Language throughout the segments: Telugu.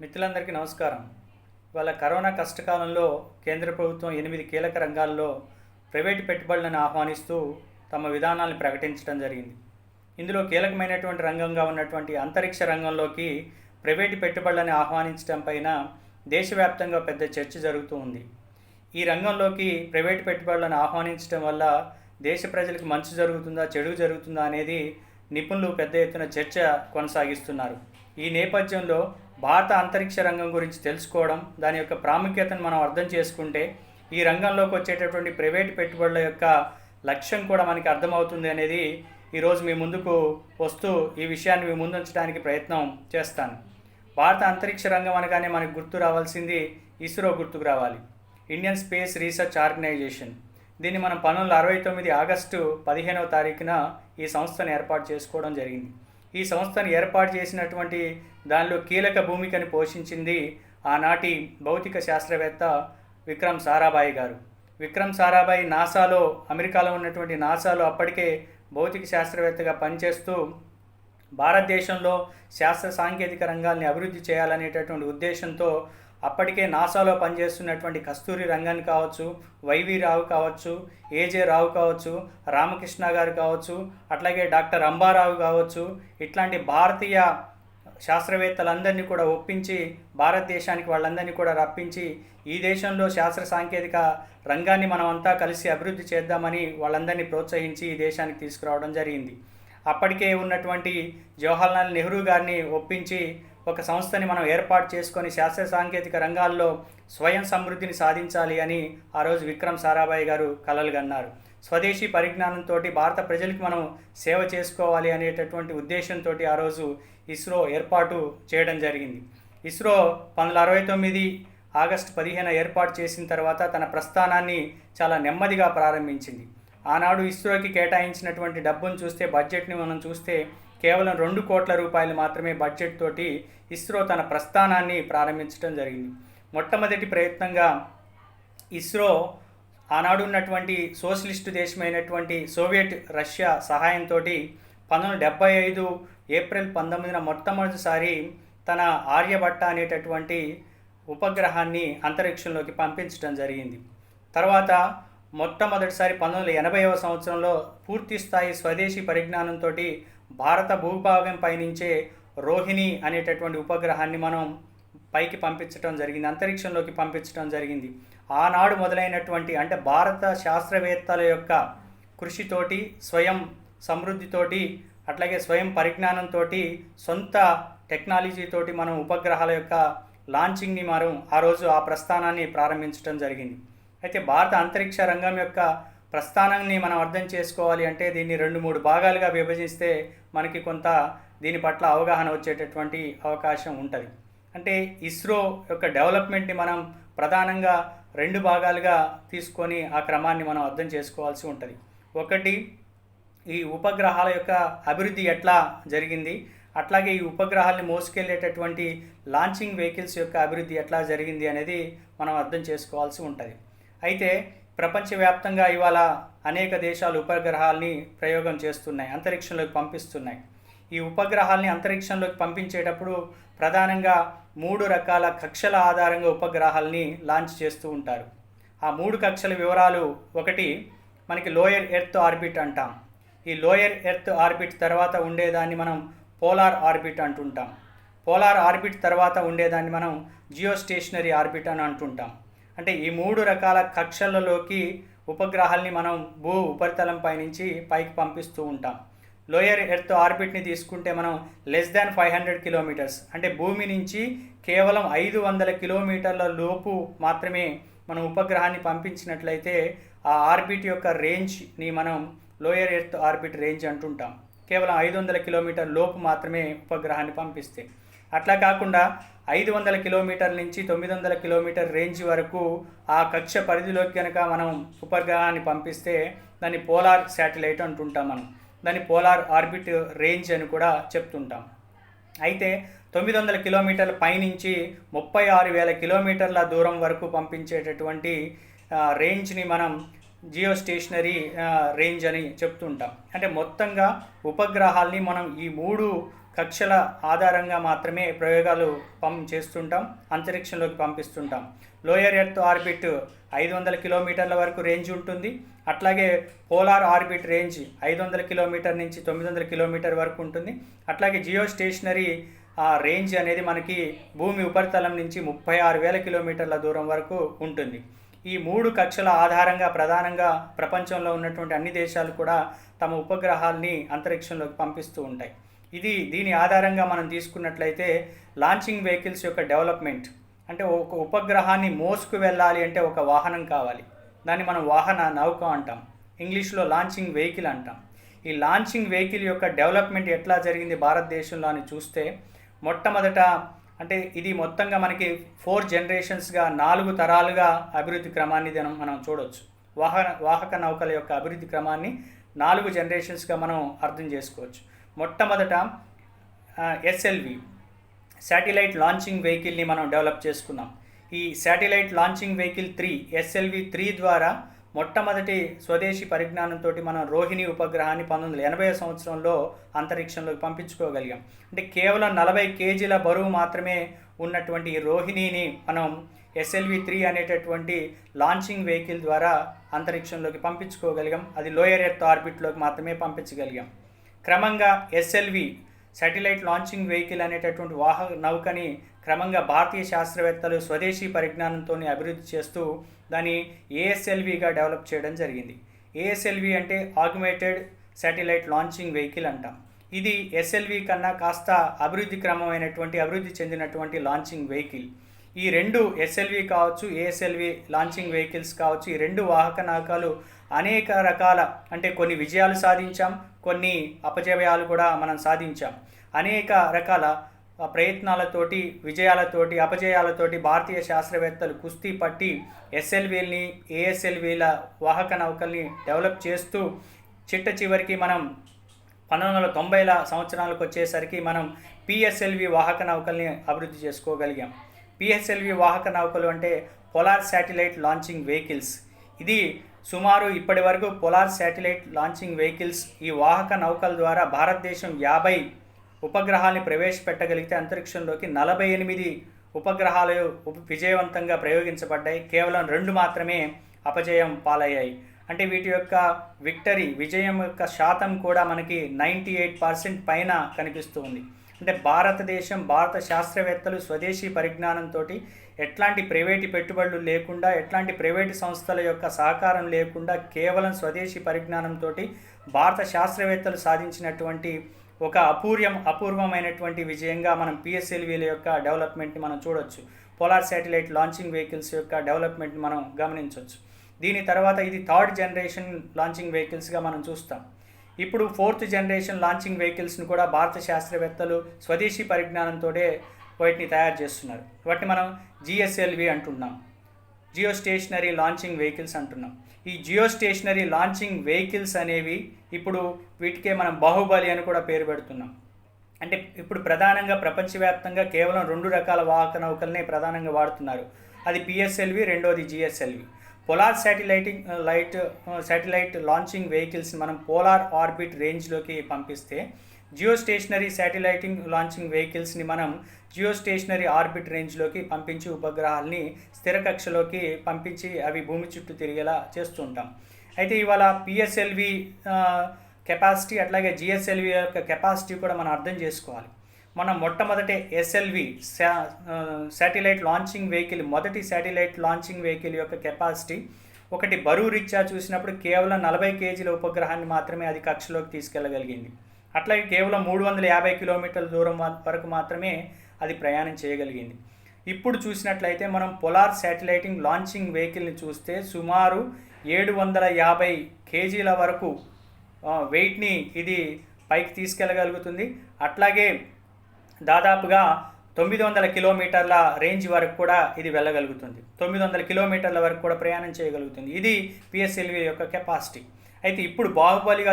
మిత్రులందరికీ నమస్కారం. ఇవాళ కరోనా కష్టకాలంలో కేంద్ర ప్రభుత్వం 8 కీలక రంగాల్లో ప్రైవేటు పెట్టుబడులను ఆహ్వానిస్తూ తమ విధానాలను ప్రకటించడం జరిగింది. ఇందులో కీలకమైనటువంటి రంగంగా ఉన్నటువంటి అంతరిక్ష రంగంలోకి ప్రైవేటు పెట్టుబడులను ఆహ్వానించడం పైన దేశవ్యాప్తంగా పెద్ద చర్చ జరుగుతూ ఉంది. ఈ రంగంలోకి ప్రైవేటు పెట్టుబడులను ఆహ్వానించడం వల్ల దేశ ప్రజలకు మంచి జరుగుతుందా, చెడు జరుగుతుందా అనేది నిపుణులు పెద్ద ఎత్తున చర్చ కొనసాగిస్తున్నారు. ఈ నేపథ్యంలో భారత అంతరిక్ష రంగం గురించి తెలుసుకోవడం, దాని యొక్క ప్రాముఖ్యతను మనం అర్థం చేసుకుంటే ఈ రంగంలోకి వచ్చేటటువంటి ప్రైవేటు పెట్టుబడుల యొక్క లక్ష్యం కూడా మనకి అర్థమవుతుంది అనేది ఈరోజు మీ ముందుకు వస్తూ ఈ విషయాన్ని మీ ముందు ఉంచడానికి ప్రయత్నం చేస్తాను. భారత అంతరిక్ష రంగం అనగానే మనకు గుర్తు రావాల్సింది ఇస్రో గుర్తుకు రావాలి. Indian space research organisation. దీన్ని మనం 1969 ఆగస్టు 15వ తారీఖున ఈ సంస్థను ఏర్పాటు చేసుకోవడం జరిగింది. ఈ సంస్థను ఏర్పాటు చేసినటువంటి దానిలో కీలక భూమికని పోషించింది ఆనాటి భౌతిక శాస్త్రవేత్త విక్రమ్ సారాభాయ్ గారు. విక్రమ్ సారాభాయ్ నాసాలో, అమెరికాలో ఉన్నటువంటి నాసాలో అప్పటికే భౌతిక శాస్త్రవేత్తగా పనిచేస్తూ భారతదేశంలో శాస్త్ర సాంకేతిక రంగాల్ని అభివృద్ధి చేయాలనేటటువంటి ఉద్దేశంతో అప్పటికే నాసాలో పనిచేస్తున్నటువంటి కస్తూరి రంగన్ కావచ్చు, వైవి రావు కావచ్చు, ఏజే రావు కావచ్చు, రామకృష్ణ గారు కావచ్చు, అట్లాగే డాక్టర్ అంబారావు కావచ్చు, ఇట్లాంటి భారతీయ శాస్త్రవేత్తలందరినీ కూడా ఒప్పించి భారతదేశానికి వాళ్ళందరినీ కూడా రప్పించి ఈ దేశంలో శాస్త్ర సాంకేతిక రంగాన్ని మనమంతా కలిసి అభివృద్ధి చేద్దామని వాళ్ళందరినీ ప్రోత్సహించి ఈ దేశానికి తీసుకురావడం జరిగింది. అప్పటికే ఉన్నటువంటి జవహర్లాల్ నెహ్రూ గారిని ఒప్పించి ఒక సంస్థని మనం ఏర్పాటు చేసుకొని శాస్త్ర సాంకేతిక రంగాల్లో స్వయం సమృద్ధిని సాధించాలి అని ఆ రోజు విక్రమ్ సారాభాయ్ గారు కలలు కన్నారు. స్వదేశీ పరిజ్ఞానంతో భారత ప్రజలకు మనం సేవ చేసుకోవాలి అనేటటువంటి ఉద్దేశంతో ఆ రోజు ఇస్రో ఏర్పాటు చేయడం జరిగింది. ఇస్రో 1969 ఆగస్టు 15 ఏర్పాటు చేసిన తర్వాత తన ప్రస్థానాన్ని చాలా నెమ్మదిగా ప్రారంభించింది. ఆనాడు ఇస్రోకి కేటాయించినటువంటి డబ్బును చూస్తే, బడ్జెట్ని మనం చూస్తే కేవలం 2 కోట్ల రూపాయలు మాత్రమే బడ్జెట్ తోటి ఇస్రో తన ప్రస్థానాన్ని ప్రారంభించడం జరిగింది. మొట్టమొదటి ప్రయత్నంగా ఇస్రో ఆనాడు ఉన్నటువంటి సోషలిస్టు దేశమైనటువంటి సోవియట్ రష్యా సహాయంతో 1975 ఏప్రిల్ 19న మొట్టమొదటిసారి తన ఆర్యభట్ట అనేటటువంటి ఉపగ్రహాన్ని అంతరిక్షంలోకి పంపించడం జరిగింది. తర్వాత మొట్టమొదటిసారి 1980వ సంవత్సరంలో పూర్తి స్థాయి స్వదేశీ పరిజ్ఞానంతో భారత భూభాగం పైనుంచే రోహిణి అనేటటువంటి ఉపగ్రహాన్ని మనం పైకి పంపించడం జరిగింది, అంతరిక్షంలోకి పంపించడం జరిగింది. ఆనాడు మొదలైనటువంటి అంటే భారత శాస్త్రవేత్తల యొక్క కృషితోటి, స్వయం సమృద్ధితోటి, అట్లాగే స్వయం పరిజ్ఞానంతో, సొంత టెక్నాలజీతోటి మనం ఉపగ్రహాల యొక్క లాంచింగ్ని మనం ఆ రోజు ఆ ప్రస్థానాన్ని ప్రారంభించడం జరిగింది. అయితే భారత అంతరిక్ష రంగం యొక్క ప్రస్థానాన్ని మనం అర్థం చేసుకోవాలి అంటే దీన్ని 2-3 భాగాలుగా విభజిస్తే మనకి కొంత దీని పట్ల అవగాహన వచ్చేటటువంటి అవకాశం ఉంటుంది. అంటే ఇస్రో యొక్క డెవలప్మెంట్ని మనం ప్రధానంగా 2 భాగాలుగా తీసుకొని ఆ క్రమాన్ని మనం అర్థం చేసుకోవాల్సి ఉంటుంది. ఒకటి, ఈ ఉపగ్రహాల యొక్క అభివృద్ధి ఎట్లా జరిగింది, అట్లాగే ఈ ఉపగ్రహాలని మోసుకెళ్ళేటటువంటి లాంచింగ్ వెహికల్స్ యొక్క అభివృద్ధి ఎట్లా జరిగింది అనేది మనం అర్థం చేసుకోవాల్సి ఉంటుంది. అయితే ప్రపంచవ్యాప్తంగా ఇవాళ అనేక దేశాలు ఉపగ్రహాలని ప్రయోగం చేస్తున్నాయి, అంతరిక్షంలోకి పంపిస్తున్నాయి. ఈ ఉపగ్రహాలని అంతరిక్షంలోకి పంపించేటప్పుడు ప్రధానంగా 3 రకాల కక్షల ఆధారంగా ఉపగ్రహాలని లాంచ్ చేస్తూ ఉంటారు. ఆ 3 కక్షల వివరాలు, ఒకటి మనకి లోయర్ ఎర్త్ ఆర్బిట్ అంటాం. ఈ లోయర్ ఎర్త్ ఆర్బిట్ తర్వాత ఉండేదాన్ని మనం పోలార్ ఆర్బిట్ అంటుంటాం. పోలార్ ఆర్బిట్ తర్వాత ఉండేదాన్ని మనం జియోస్టేషనరీ ఆర్బిట్ అని అంటుంటాం. అంటే ఈ 3 రకాల కక్షలలోకి ఉపగ్రహాల్ని మనం భూ ఉపరితలం పైనుంచి పైకి పంపిస్తూ ఉంటాం. లోయర్ ఎర్త్ ఆర్బిట్ని తీసుకుంటే మనం <500 కిలోమీటర్స్ అంటే భూమి నుంచి కేవలం 500 కిలోమీటర్ల లోపు మాత్రమే మనం ఉపగ్రహాన్ని పంపించినట్లయితే ఆ ఆర్బిట్ యొక్క రేంజ్ని మనం లోయర్ ఎర్త్ ఆర్బిట్ రేంజ్ అంటుంటాం. కేవలం 500 కిలోమీటర్ లోపు మాత్రమే ఉపగ్రహాన్ని పంపిస్తే. అట్లా కాకుండా 500 కిలోమీటర్ల నుంచి 900 కిలోమీటర్ రేంజ్ వరకు ఆ కక్ష పరిధిలోకి కనుక మనం ఉపగ్రహాన్ని పంపిస్తే దాన్ని పోలార్ శాటిలైట్ అంటుంటాం. మనం దాన్ని పోలార్ ఆర్బిట్ రేంజ్ అని కూడా చెప్తుంటాం. అయితే 900 కిలోమీటర్ల పైనుంచి 36,000 కిలోమీటర్ల దూరం వరకు పంపించేటటువంటి రేంజ్ని మనం జియోస్టేషనరీ రేంజ్ అని చెప్తుంటాం. అంటే మొత్తంగా ఉపగ్రహాల్ని మనం ఈ 3 కక్షల ఆధారంగా మాత్రమే ప్రయోగాలు చేస్తుంటాం, అంతరిక్షంలోకి పంపిస్తుంటాం. లోయర్ ఎర్త్ ఆర్బిట్ 500 కిలోమీటర్ల వరకు రేంజ్ ఉంటుంది. అట్లాగే పోలార్ ఆర్బిట్ రేంజ్ 500 కిలోమీటర్ నుంచి 900 కిలోమీటర్ వరకు ఉంటుంది. అట్లాగే జియో స్టేషనరీ రేంజ్ అనేది మనకి భూమి ఉపరితలం నుంచి 36,000 కిలోమీటర్ల దూరం వరకు ఉంటుంది. ఈ 3 కక్షల ఆధారంగా ప్రధానంగా ప్రపంచంలో ఉన్నటువంటి అన్ని దేశాలు కూడా తమ ఉపగ్రహాల్ని అంతరిక్షంలోకి పంపిస్తూ ఉంటాయి. దీని ఆధారంగా మనం తీసుకున్నట్లయితే లాంచింగ్ వెహికల్స్ యొక్క డెవలప్మెంట్, అంటే ఒక ఉపగ్రహాన్ని మోసుకు వెళ్ళాలి అంటే ఒక వాహనం కావాలి. దాన్ని మనం వాహన నౌక అంటాం, ఇంగ్లీష్లో లాంచింగ్ వెహికల్ అంటాం. ఈ లాంచింగ్ వెహికల్ యొక్క డెవలప్మెంట్ ఎట్లా జరిగింది భారతదేశంలో అని చూస్తే, మొట్టమొదట అంటే ఇది మొత్తంగా మనకి 4 జనరేషన్స్గా 4 తరాలుగా అభివృద్ధి క్రమాన్ని మనం చూడవచ్చు. వాహక నౌకల యొక్క అభివృద్ధి క్రమాన్ని 4 జనరేషన్స్గా మనం అర్థం చేసుకోవచ్చు. మొట్టమొదట ఎస్ఎల్వి శాటిలైట్ లాంచింగ్ వెహికల్ని మనం డెవలప్ చేసుకున్నాం. ఈ శాటిలైట్ లాంచింగ్ వెహికల్ 3 ఎస్ఎల్వి 3 ద్వారా మొట్టమొదటి స్వదేశీ పరిజ్ఞానంతో మనం రోహిణి ఉపగ్రహాన్ని 1980 సంవత్సరంలో అంతరిక్షంలోకి పంపించుకోగలిగాం. అంటే కేవలం 40 కేజీల బరువు మాత్రమే ఉన్నటువంటి ఈ రోహిణిని మనం ఎస్ఎల్వి 3 అనేటటువంటి లాంచింగ్ వెహికల్ ద్వారా అంతరిక్షంలోకి పంపించుకోగలిగాం. అది లోయర్ ఎర్త్ ఆర్బిట్లోకి మాత్రమే పంపించగలిగాం. క్రమంగా ఎస్ఎల్వి శాటిలైట్ లాంచింగ్ వెహికల్ అనేటటువంటి నౌకని క్రమంగా భారతీయ శాస్త్రవేత్తలు స్వదేశీ పరిజ్ఞానంతో అభివృద్ధి చేస్తూ దాన్ని ఏఎస్ఎల్విగా డెవలప్ చేయడం జరిగింది. ఏఎస్ఎల్వి అంటే ఆగ్మెంటెడ్ శాటిలైట్ లాంచింగ్ వెహికల్ అంటాం. ఇది ఎస్ఎల్వి కన్నా కాస్త అభివృద్ధి చెందినటువంటి లాంచింగ్ వెహికల్. ఈ 2 ఎస్ఎల్వి కావచ్చు, ఏఎస్ఎల్వి లాంచింగ్ వెహికల్స్ కావచ్చు, ఈ 2 వాహక నౌకలు అనేక రకాల, అంటే కొన్ని విజయాలు సాధించాం, కొన్ని అపజయాలు కూడా మనం సాధించాం. అనేక రకాల ప్రయత్నాలతోటి, విజయాలతోటి, అపజయాలతోటి భారతీయ శాస్త్రవేత్తలు కుస్తీ పట్టి ఎస్ఎల్వీల్ని, ఏఎస్ఎల్వీల వాహక నౌకల్ని డెవలప్ చేస్తూ చిట్ట చివరికి మనం 1990ల సంవత్సరాలకు వచ్చేసరికి మనం పిఎస్ఎల్వి వాహక నౌకల్ని అభివృద్ధి చేసుకోగలిగాం. పిఎస్ఎల్వి వాహక నౌకలు అంటే పోలార్ శాటిలైట్ లాంచింగ్ వెహికల్స్. ఇది సుమారు ఇప్పటి వరకు పోలార్ శాటిలైట్ లాంచింగ్ వెహికల్స్, ఈ వాహక నౌకల ద్వారా భారతదేశం 50 ఉపగ్రహాన్ని ప్రవేశపెట్టగలిగితే అంతరిక్షంలోకి 48 ఉపగ్రహాలు విజయవంతంగా ప్రయోగించబడ్డాయి. కేవలం 2 మాత్రమే అపజయం పాలయ్యాయి. అంటే వీటి యొక్క విజయం యొక్క శాతం కూడా మనకి 98% పైన కనిపిస్తూ ఉంది. అంటే భారత శాస్త్రవేత్తలు స్వదేశీ పరిజ్ఞానంతో ఎట్లాంటి ప్రైవేటు పెట్టుబడులు లేకుండా, ఎట్లాంటి ప్రైవేటు సంస్థల యొక్క సహకారం లేకుండా కేవలం స్వదేశీ పరిజ్ఞానంతో భారత శాస్త్రవేత్తలు సాధించినటువంటి ఒక అపూర్వమైనటువంటి విజయంగా మనం పిఎస్ఎల్వీల యొక్క డెవలప్మెంట్ని మనం చూడవచ్చు. పోలార్ శాటిలైట్ లాంచింగ్ వెహికల్స్ యొక్క డెవలప్మెంట్ని మనం గమనించవచ్చు. దీని తర్వాత ఇది 3rd జనరేషన్ లాంచింగ్ వెహికల్స్గా మనం చూస్తాం. ఇప్పుడు 4th జనరేషన్ లాంచింగ్ వెహికల్స్ని కూడా భారత శాస్త్రవేత్తలు స్వదేశీ పరిజ్ఞానంతో వాటిని తయారు చేస్తున్నారు. వాటిని మనం జిఎస్ఎల్వి అంటున్నాం, జియో స్టేషనరీ లాంచింగ్ వెహికల్స్ అంటున్నాం. ఈ జియో స్టేషనరీ లాంచింగ్ వెహికల్స్ అనేవి ఇప్పుడు వీటికే మనం బాహుబలి అని కూడా పేరు పెడుతున్నాం. అంటే ఇప్పుడు ప్రధానంగా ప్రపంచవ్యాప్తంగా కేవలం 2 రకాల వాహక నౌకల్ని ప్రధానంగా వాడుతున్నారు. అది పిఎస్ఎల్వి, రెండోది జిఎస్ఎల్వి. పోలార్ శాటిలైట్ లాంచింగ్ వెహికల్స్ని మనం పోలార్ ఆర్బిట్ రేంజ్లోకి పంపిస్తే, జియో స్టేషనరీ శాటిలైటింగ్ లాంచింగ్ వెహికల్స్ని మనం జియో స్టేషనరీ ఆర్బిట్ రేంజ్లోకి పంపించి ఉపగ్రహాల్ని స్థిర కక్షలోకి పంపించి అవి భూమి చుట్టూ తిరిగేలా చేస్తుంటాం. అయితే ఇవాళ పిఎస్ఎల్వి కెపాసిటీ అట్లాగే జిఎస్ఎల్వి యొక్క కెపాసిటీ కూడా మనం అర్థం చేసుకోవాలి. మనం మొట్టమొదటి ఎస్ఎల్వి శాటిలైట్ లాంచింగ్ వెహికల్, మొదటి శాటిలైట్ లాంచింగ్ వెహికల్ యొక్క కెపాసిటీ ఒకటి బరువు రీత్యా చూసినప్పుడు కేవలం 40 కేజీల ఉపగ్రహాన్ని మాత్రమే అది కక్షలోకి తీసుకెళ్లగలిగింది. అట్లాగే కేవలం 350 కిలోమీటర్ల దూరం వరకు మాత్రమే అది ప్రయాణం చేయగలిగింది. ఇప్పుడు చూసినట్లయితే మనం పోలార్ శాటిలైటింగ్ లాంచింగ్ వెహికల్ని చూస్తే సుమారు 750 కేజీల వరకు వెయిట్ని ఇది పైకి తీసుకెళ్ళగలుగుతుంది. అట్లాగే దాదాపుగా 900 కిలోమీటర్ల రేంజ్ వరకు కూడా ఇది వెళ్ళగలుగుతుంది. 900 కిలోమీటర్ల వరకు కూడా ప్రయాణం చేయగలుగుతుంది. ఇది పిఎస్ఎల్వి యొక్క కెపాసిటీ. అయితే ఇప్పుడు బాహుబలిగా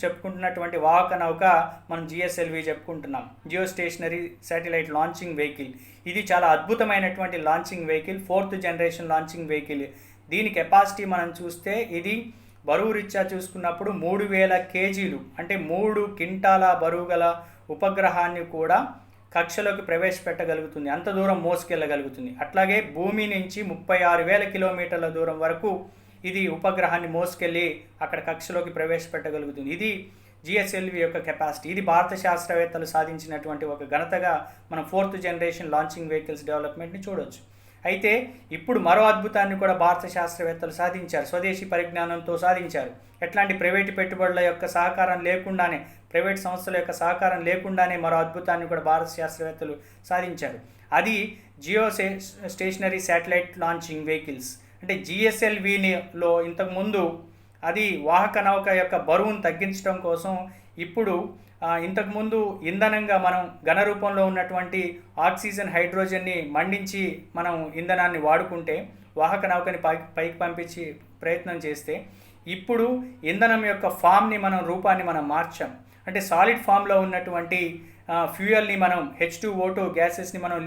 చెప్పుకుంటున్నటువంటి వాహక నౌక మనం జిఎస్ఎల్వి చెప్పుకుంటున్నాం, geostationary satellite launching vehicle. ఇది చాలా అద్భుతమైనటువంటి launching vehicle, 4th generation launching vehicle. దీని కెపాసిటీ మనం చూస్తే ఇది బరువు రీత్యా చూసుకున్నప్పుడు 3000 కేజీలు, అంటే 3 క్వింటాల బరువు గల ఉపగ్రహాన్ని కూడా కక్షలోకి ప్రవేశపెట్టగలుగుతుంది, అంత దూరం మోసుకెళ్ళగలుగుతుంది. అట్లాగే భూమి నుంచి 36,000 కిలోమీటర్ల దూరం వరకు ఇది ఉపగ్రహాన్ని మోసుకెళ్ళి అక్కడ కక్షలోకి ప్రవేశపెట్టగలుగుతుంది. ఇది జిఎస్ఎల్వి యొక్క కెపాసిటీ. ఇది భారత శాస్త్రవేత్తలు సాధించినటువంటి ఒక ఘనతగా మనం 4th జనరేషన్ లాంచింగ్ వెహికల్స్ డెవలప్మెంట్ని చూడవచ్చు. అయితే ఇప్పుడు మరో అద్భుతాన్ని కూడా భారత శాస్త్రవేత్తలు సాధించారు, స్వదేశీ పరిజ్ఞానంతో సాధించారు. ఎట్లాంటి ప్రైవేటు పెట్టుబడుల యొక్క సహకారం లేకుండానే, ప్రైవేట్ సంస్థల యొక్క సహకారం లేకుండానే మరో అద్భుతాన్ని కూడా భారత శాస్త్రవేత్తలు సాధించారు. అది geostationary satellite launching vehicles. అంటే జిఎస్ఎల్విలో ఇంతకుముందు అది వాహక నౌక యొక్క బరువును తగ్గించడం కోసం ఇప్పుడు ఇంతకుముందు ఇంధనంగా మనం ఘన రూపంలో ఉన్నటువంటి ఆక్సిజన్, హైడ్రోజన్ని మండించి మనం ఇంధనాన్ని వాడుకుంటే వాహక నౌకని పైకి పంపించి ప్రయత్నం చేస్తే, ఇప్పుడు ఇంధనం యొక్క ఫామ్ని రూపాన్ని మనం మార్చాం. అంటే సాలిడ్ ఫామ్లో ఉన్నటువంటి ఫ్యూయల్ని మనం H2O2 గ్యాసెస్ని మనం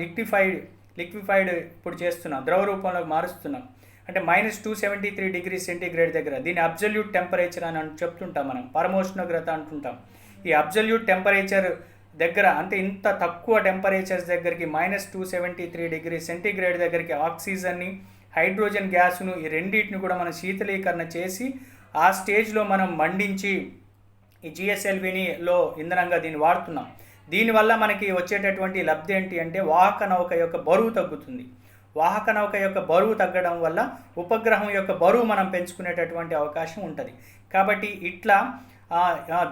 లిక్విఫైడ్ ఇప్పుడు చేస్తున్నాం, ద్రవ రూపంలోకి మారుస్తున్నాం. అంటే -273 డిగ్రీ సెంటీగ్రేడ్ దగ్గర, దీన్ని అబ్జల్యూట్ టెంపరేచర్ అని చెప్తుంటాం, మనం పరమోష్ణోగ్రత అంటుంటాం. ఈ అబ్జల్యూట్ టెంపరేచర్ దగ్గర, అంటే ఇంత తక్కువ టెంపరేచర్స్ దగ్గరికి -273 డిగ్రీ సెంటీగ్రేడ్ దగ్గరికి ఆక్సిజన్ని, హైడ్రోజన్ గ్యాస్ను, ఈ రెండింటిని కూడా మనం శీతలీకరణ చేసి ఆ స్టేజ్లో మనం మండించి ఈ జిఎస్ఎల్విలో ఇంధనంగా దీన్ని వాడుతున్నాం. దీనివల్ల మనకి వచ్చేటటువంటి లబ్ధి ఏంటి అంటే వాహక నౌక యొక్క బరువు తగ్గుతుంది. వాహక నౌక యొక్క బరువు తగ్గడం వల్ల ఉపగ్రహం యొక్క బరువు మనం పెంచుకునేటటువంటి అవకాశం ఉంటుంది. కాబట్టి ఇట్లా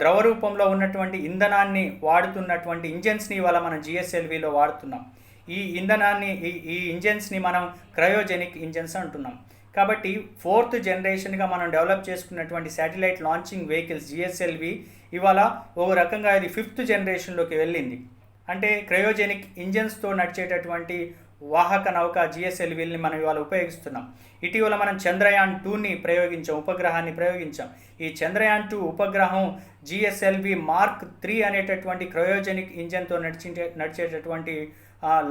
ద్రవ రూపంలో ఉన్నటువంటి ఇంధనాన్ని వాడుతున్నటువంటి ఇంజన్స్ని ఇవాళ మనం జిఎస్ఎల్విలో వాడుతున్నాం. ఈ ఇంధనాన్ని, ఈ ఇంజన్స్ని మనం క్రయోజెనిక్ ఇంజన్స్ అంటున్నాం. కాబట్టి 4th జనరేషన్గా మనం డెవలప్ చేసుకున్నటువంటి శాటిలైట్ లాంచింగ్ వెహికల్స్ జిఎస్ఎల్వి ఇవాళ ఒక రకంగా ఇది 5th జనరేషన్లోకి వెళ్ళింది. అంటే క్రయోజెనిక్ ఇంజన్స్తో నడిచేటటువంటి వాహక నౌక జిఎస్ఎల్విని మనం ఇవాళ ఉపయోగిస్తున్నాం. ఇటీవల మనం చంద్రయాన్ 2ని ప్రయోగించాం, ఉపగ్రహాన్ని ప్రయోగించాం. ఈ చంద్రయాన్ 2 ఉపగ్రహం జిఎస్ఎల్వి మార్క్ 3 అనేటటువంటి క్రయోజెనిక్ ఇంజన్తో నడిచేటటువంటి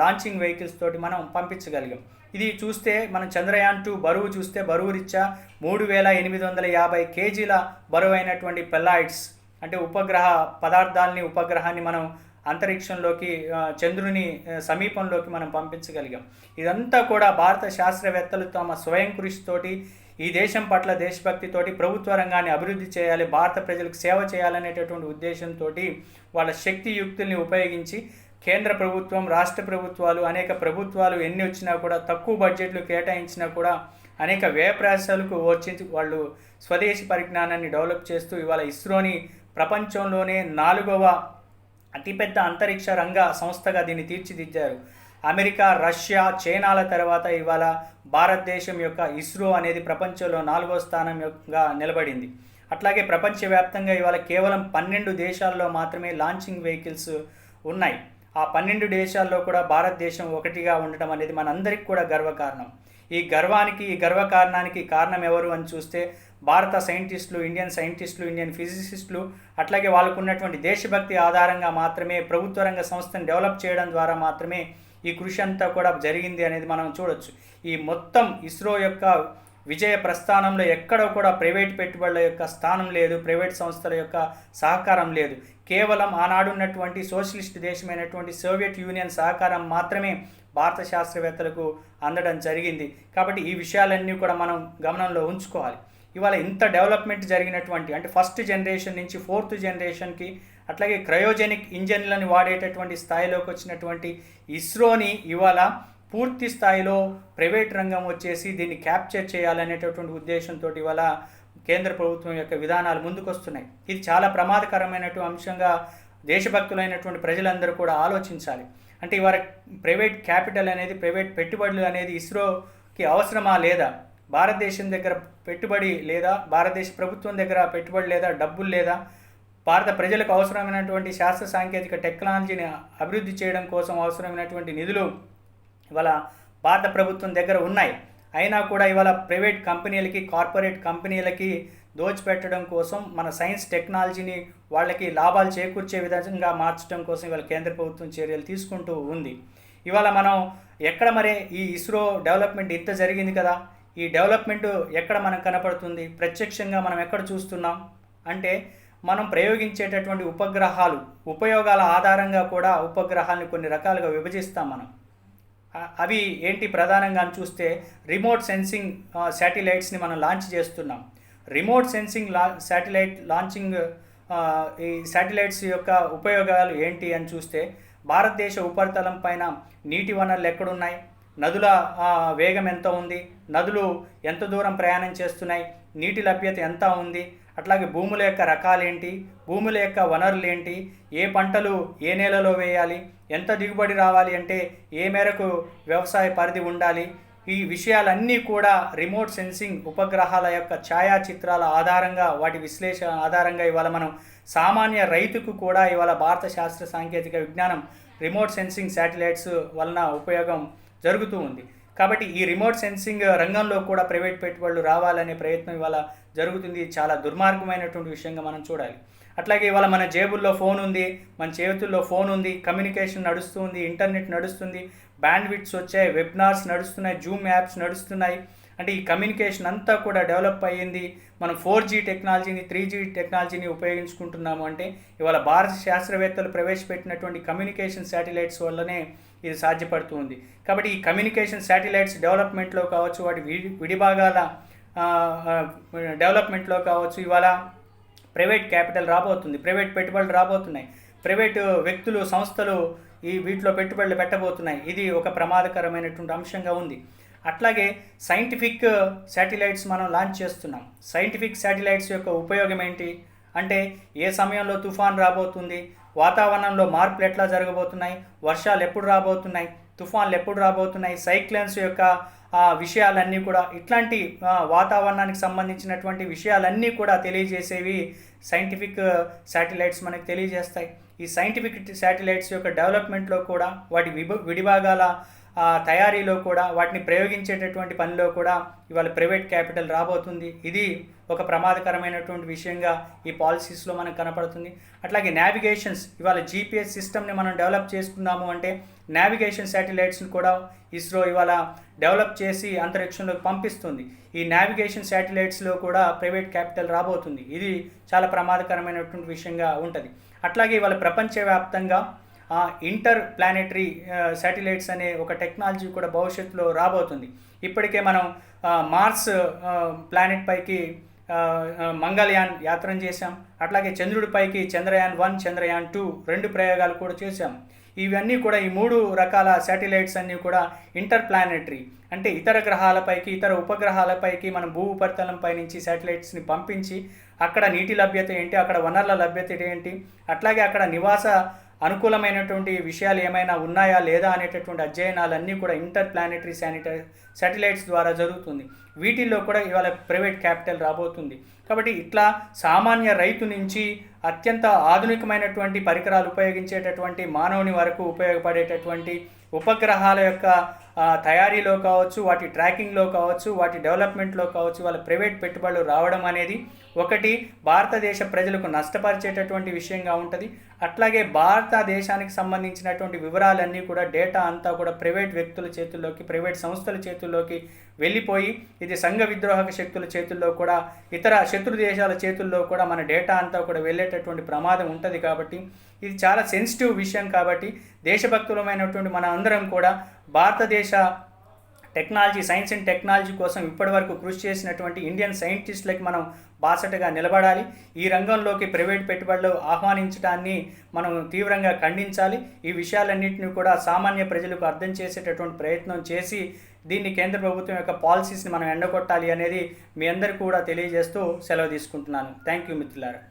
లాంచింగ్ వెహికల్స్ తోటి మనం పంపించగలిగాం. ఇది చూస్తే మనం చంద్రయాన్ 2 బరువు చూస్తే, బరువు రీత్యా 3,850 కేజీల బరువు అయినటువంటి పెల్లాయిడ్స్, అంటే ఉపగ్రహ పదార్థాలని, ఉపగ్రహాన్ని మనం అంతరిక్షంలోకి, చంద్రుని సమీపంలోకి మనం పంపించగలిగాం. ఇదంతా కూడా భారత శాస్త్రవేత్తలు తమ స్వయం కృషితోటి, ఈ దేశం పట్ల దేశభక్తితోటి, ప్రభుత్వ రంగాన్ని అభివృద్ధి చేయాలి, భారత ప్రజలకు సేవ చేయాలనేటటువంటి ఉద్దేశంతో వాళ్ళ శక్తియుక్తుల్ని ఉపయోగించి కేంద్ర ప్రభుత్వం, రాష్ట్ర ప్రభుత్వాలు, అనేక ప్రభుత్వాలు ఎన్ని వచ్చినా కూడా, తక్కువ బడ్జెట్లు కేటాయించినా కూడా అనేక వ్యయప్రయాసాలకు ఓర్చి వాళ్ళు స్వదేశీ పరిజ్ఞానాన్ని డెవలప్ చేస్తూ ఇవాళ ఇస్రోని ప్రపంచంలోనే 4వ అతిపెద్ద అంతరిక్ష రంగ సంస్థగా దీన్ని తీర్చిదిద్దారు. అమెరికా, రష్యా, చైనాల తర్వాత ఇవాళ భారతదేశం యొక్క ఇస్రో అనేది ప్రపంచంలో 4వ స్థానంగా నిలబడింది. అట్లాగే ప్రపంచవ్యాప్తంగా ఇవాళ కేవలం 12 దేశాల్లో మాత్రమే లాంచింగ్ వెహికల్స్ ఉన్నాయి. ఆ 12 దేశాల్లో కూడా భారతదేశం ఒకటిగా ఉండటం అనేది మనందరికీ కూడా గర్వకారణం. ఈ గర్వకారణానికి కారణం ఎవరు అని చూస్తే భారత సైంటిస్టులు, ఇండియన్ సైంటిస్టులు, ఇండియన్ ఫిజిసిస్టులు, అట్లాగే వాళ్ళకు ఉన్నటువంటి దేశభక్తి ఆధారంగా మాత్రమే, ప్రభుత్వ రంగ సంస్థను డెవలప్ చేయడం ద్వారా మాత్రమే ఈ కృషి అంతా కూడా జరిగింది అనేది మనం చూడొచ్చు. ఈ మొత్తం ఇస్రో యొక్క విజయ ప్రస్థానంలో ఎక్కడో కూడా ప్రైవేట్ పెట్టుబడుల యొక్క స్థానం లేదు, ప్రైవేట్ సంస్థల యొక్క సహకారం లేదు. కేవలం ఆనాడున్నటువంటి సోషలిస్ట్ దేశమైనటువంటి సోవియట్ యూనియన్ సహకారం మాత్రమే భారత శాస్త్రవేత్తలకు అందడం జరిగింది. కాబట్టి ఈ విషయాలన్నీ కూడా మనం గమనంలో ఉంచుకోవాలి. ఇవాళ ఇంత డెవలప్మెంట్ జరిగినటువంటి, అంటే 1st జనరేషన్ నుంచి 4th జనరేషన్కి, అట్లాగే క్రయోజెనిక్ ఇంజన్లను వాడేటటువంటి స్థాయిలోకి వచ్చినటువంటి ఇస్రోని ఇవాళ పూర్తి స్థాయిలో ప్రైవేట్ రంగం వచ్చేసి దీన్ని క్యాప్చర్ చేయాలనేటటువంటి ఉద్దేశంతో ఇవాళ కేంద్ర ప్రభుత్వం యొక్క విధానాలు ముందుకు వస్తున్నాయి. ఇది చాలా ప్రమాదకరమైనటువంటి అంశంగా దేశభక్తులైనటువంటి ప్రజలందరూ కూడా ఆలోచించాలి. అంటే ఇవాళ ప్రైవేట్ క్యాపిటల్ అనేది, ప్రైవేట్ పెట్టుబడులు అనేది ఇస్రోకి అవసరమా లేదా, భారతదేశం దగ్గర పెట్టుబడి లేదా, భారతదేశ ప్రభుత్వం దగ్గర పెట్టుబడి లేదా, డబ్బులు లేదా, భారత ప్రజలకు అవసరమైనటువంటి శాస్త్ర సాంకేతిక టెక్నాలజీని అభివృద్ధి చేయడం కోసం అవసరమైనటువంటి నిధులు ఇవాళ భారత ప్రభుత్వం దగ్గర ఉన్నాయి. అయినా కూడా ఇవాళ ప్రైవేట్ కంపెనీలకి, కార్పొరేట్ కంపెనీలకి దోచిపెట్టడం కోసం, మన సైన్స్ టెక్నాలజీని వాళ్ళకి లాభాలు చేకూర్చే విధంగా మార్చడం కోసం ఇవాళ కేంద్ర ప్రభుత్వం చర్యలు తీసుకుంటూ ఉంది. ఇవాళ మనం ఎక్కడ మరి ఈ ఇస్రో డెవలప్మెంట్ ఇంత జరిగింది కదా, ఈ డెవలప్మెంట్ ఎక్కడ మనకు కనపడుతుంది, ప్రత్యక్షంగా మనం ఎక్కడ చూస్తున్నాం అంటే మనం ప్రయోగించేటటువంటి ఉపయోగాల ఆధారంగా కూడా ఉపగ్రహాలను కొన్ని రకాలుగా విభజిస్తాం మనం. అవి ఏంటి ప్రధానంగా అని చూస్తే రిమోట్ సెన్సింగ్ శాటిలైట్స్ని మనం లాంచ్ చేస్తున్నాం. రిమోట్ సెన్సింగ్ శాటిలైట్ లాంచింగ్, ఈ శాటిలైట్స్ యొక్క ఉపయోగాలు ఏంటి అని చూస్తే భారతదేశ ఉపరితలం పైన నీటి వనరులు ఎక్కడున్నాయి, నదుల వేగం ఎంత ఉంది, నదులు ఎంత దూరం ప్రయాణం చేస్తున్నాయి, నీటి లభ్యత ఎంత ఉంది, అట్లాగే భూముల యొక్క రకాలేంటి, భూముల యొక్క వనరులు ఏంటి, ఏ పంటలు ఏ నేలలో వేయాలి, ఎంత దిగుబడి రావాలి అంటే ఏ మేరకు వ్యవసాయ పరిధి ఉండాలి, ఈ విషయాలన్నీ కూడా రిమోట్ సెన్సింగ్ ఉపగ్రహాల యొక్క ఛాయాచిత్రాల ఆధారంగా, వాటి విశ్లేషణ ఆధారంగా ఇవాళ మనం సామాన్య రైతుకు కూడా ఇవాళ భారత శాస్త్ర సాంకేతిక విజ్ఞానం రిమోట్ సెన్సింగ్ శాటిలైట్స్ వలన ఉపయోగం జరుగుతూ ఉంది. కాబట్టి ఈ రిమోట్ సెన్సింగ్ రంగంలో కూడా ప్రైవేట్ పెట్టుబడులు రావాలనే ప్రయత్నం ఇవాళ జరుగుతుంది. చాలా దుర్మార్గమైనటువంటి విషయంగా మనం చూడాలి. అట్లాగే ఇవాళ మన జేబుల్లో ఫోన్ ఉంది, మన చేతుల్లో ఫోన్ ఉంది, కమ్యూనికేషన్ నడుస్తుంది, ఇంటర్నెట్ నడుస్తుంది, బ్యాండ్విడ్త్స్ వచ్చాయి, వెబినార్స్ నడుస్తున్నాయి, జూమ్ యాప్స్ నడుస్తున్నాయి. అంటే ఈ కమ్యూనికేషన్ అంతా కూడా డెవలప్ అయ్యింది. మనం 4G టెక్నాలజీని 3G టెక్నాలజీని ఉపయోగించుకుంటున్నాము అంటే ఇవాళ భారత శాస్త్రవేత్తలు ప్రవేశపెట్టినటువంటి కమ్యూనికేషన్ శాటిలైట్స్ వల్లనే ఇది సాధ్యపడుతుంది. కాబట్టి ఈ కమ్యూనికేషన్ శాటిలైట్స్ డెవలప్మెంట్లో కావచ్చు, వాటి విడిభాగాల డెవలప్మెంట్లో కావచ్చు, ఇవాళ ప్రైవేట్ క్యాపిటల్ రాబోతుంది, ప్రైవేట్ పెట్టుబడులు రాబోతున్నాయి, ప్రైవేటు వ్యక్తులు సంస్థలు వీటిలో పెట్టుబడులు పెట్టబోతున్నాయి. ఇది ఒక ప్రమాదకరమైనటువంటి అంశంగా ఉంది. అట్లాగే సైంటిఫిక్ శాటిలైట్స్ మనం లాంచ్ చేస్తున్నాం. సైంటిఫిక్ శాటిలైట్స్ యొక్క ఉపయోగం ఏంటి అంటే ఏ సమయంలో తుఫాన్ రాబోతుంది, వాతావరణంలో మార్పులు ఎట్లా జరగబోతున్నాయి, వర్షాలు ఎప్పుడు రాబోతున్నాయి, తుఫాన్లు ఎప్పుడు రాబోతున్నాయి, సైక్లోన్స్ యొక్క విషయాలన్నీ కూడా, ఇట్లాంటి వాతావరణానికి సంబంధించినటువంటి విషయాలన్నీ కూడా తెలియజేసేవి సైంటిఫిక్ శాటిలైట్స్ మనకు తెలియజేస్తాయి. ఈ సైంటిఫిక్ శాటిలైట్స్ యొక్క డెవలప్మెంట్లో కూడా, వాటి విడిభాగాల తయారీలో కూడా, వాటిని ప్రయోగించేటటువంటి పనిలో కూడా ఇవాళ ప్రైవేట్ క్యాపిటల్ రాబోతుంది. ఇది ఒక ప్రమాదకరమైనటువంటి విషయంగా ఈ పాలసీస్లో మనకు కనపడుతుంది. అట్లాగే నావిగేషన్స్, ఇవాళ జీపీఎస్ సిస్టమ్ని మనం డెవలప్ చేసుకున్నాము అంటే నావిగేషన్ శాటిలైట్స్ని కూడా ఇస్రో ఇవాళ డెవలప్ చేసి అంతరిక్షంలోకి పంపిస్తుంది. ఈ నావిగేషన్ శాటిలైట్స్లో కూడా ప్రైవేట్ క్యాపిటల్ రాబోతుంది. ఇది చాలా ప్రమాదకరమైనటువంటి విషయంగా ఉంటుంది. అట్లాగే ఇవాళ ప్రపంచవ్యాప్తంగా ఇంటర్ ప్లానెటరీ శాటిలైట్స్ అనే ఒక టెక్నాలజీ కూడా భవిష్యత్తులో రాబోతుంది. ఇప్పటికే మనం మార్స్ ప్లానెట్ పైకి మంగళయాన్ యాత్ర చేశాం. అట్లాగే చంద్రుడిపైకి చంద్రయాన్-1, చంద్రయాన్-2 2 ప్రయోగాలు కూడా చేశాం. ఇవన్నీ కూడా ఈ 3 రకాల శాటిలైట్స్ అన్నీ కూడా ఇంటర్ ప్లానెటరీ, అంటే ఇతర గ్రహాలపైకి, ఇతర ఉపగ్రహాలపైకి మనం భూ ఉపరితలంపై నుంచి శాటిలైట్స్ని పంపించి అక్కడ నీటి లభ్యత ఏంటి, అక్కడ వనరుల లభ్యత ఏంటి, అట్లాగే అక్కడ నివాస అనుకూలమైనటువంటి విషయాలు ఏమైనా ఉన్నాయా లేదా అనేటటువంటి అధ్యయనాలన్నీ కూడా ఇంటర్ ప్లానెటరీ శాటిలైట్స్ ద్వారా జరుగుతుంది. వీటిల్లో కూడా ఇవాళ ప్రైవేట్ క్యాపిటల్ రాబోతుంది. కాబట్టి ఇట్లా సామాన్య రైతు నుంచి అత్యంత ఆధునికమైనటువంటి పరికరాలు ఉపయోగించేటటువంటి మానవుని వరకు ఉపయోగపడేటటువంటి ఉపగ్రహాల యొక్క తయారీలో కావచ్చు, వాటి ట్రాకింగ్లో కావచ్చు, వాటి డెవలప్మెంట్లో కావచ్చు, వాళ్ళ ప్రైవేట్ పెట్టుబడులు రావడం అనేది ఒకటి భారతదేశ ప్రజలకు నష్టపరిచేటటువంటి విషయంగా ఉంటుంది. అట్లాగే భారతదేశానికి సంబంధించినటువంటి వివరాలన్నీ కూడా, డేటా అంతా కూడా ప్రైవేట్ వ్యక్తుల చేతుల్లోకి, ప్రైవేట్ సంస్థల చేతుల్లోకి వెళ్ళిపోయి ఇది సంఘ విద్రోహక శక్తుల చేతుల్లో కూడా, ఇతర శత్రు దేశాల చేతుల్లో కూడా మన డేటా అంతా కూడా వెళ్ళేటటువంటి ప్రమాదం ఉంటుంది. కాబట్టి ఇది చాలా సెన్సిటివ్ విషయం. కాబట్టి దేశభక్తులమైనటువంటి మన అందరం కూడా భారతదేశ టెక్నాలజీ, సైన్స్ అండ్ టెక్నాలజీ కోసం ఇప్పటివరకు కృషి చేసినటువంటి ఇండియన్ సైంటిస్టులకి మనం బాసటగా నిలబడాలి. ఈ రంగంలోకి ప్రైవేట్ పెట్టుబడులు ఆహ్వానించడాన్ని మనం తీవ్రంగా ఖండించాలి. ఈ విషయాలన్నింటినీ కూడా సామాన్య ప్రజలకు అర్థం చేసేటటువంటి ప్రయత్నం చేసి దీన్ని కేంద్ర ప్రభుత్వం యొక్క పాలసీస్ని మనం ఎండగొట్టాలి అనేది మీ అందరికీ కూడా తెలియజేస్తూ సెలవు తీసుకుంటున్నాను. థ్యాంక్ యూ మిత్రులారా.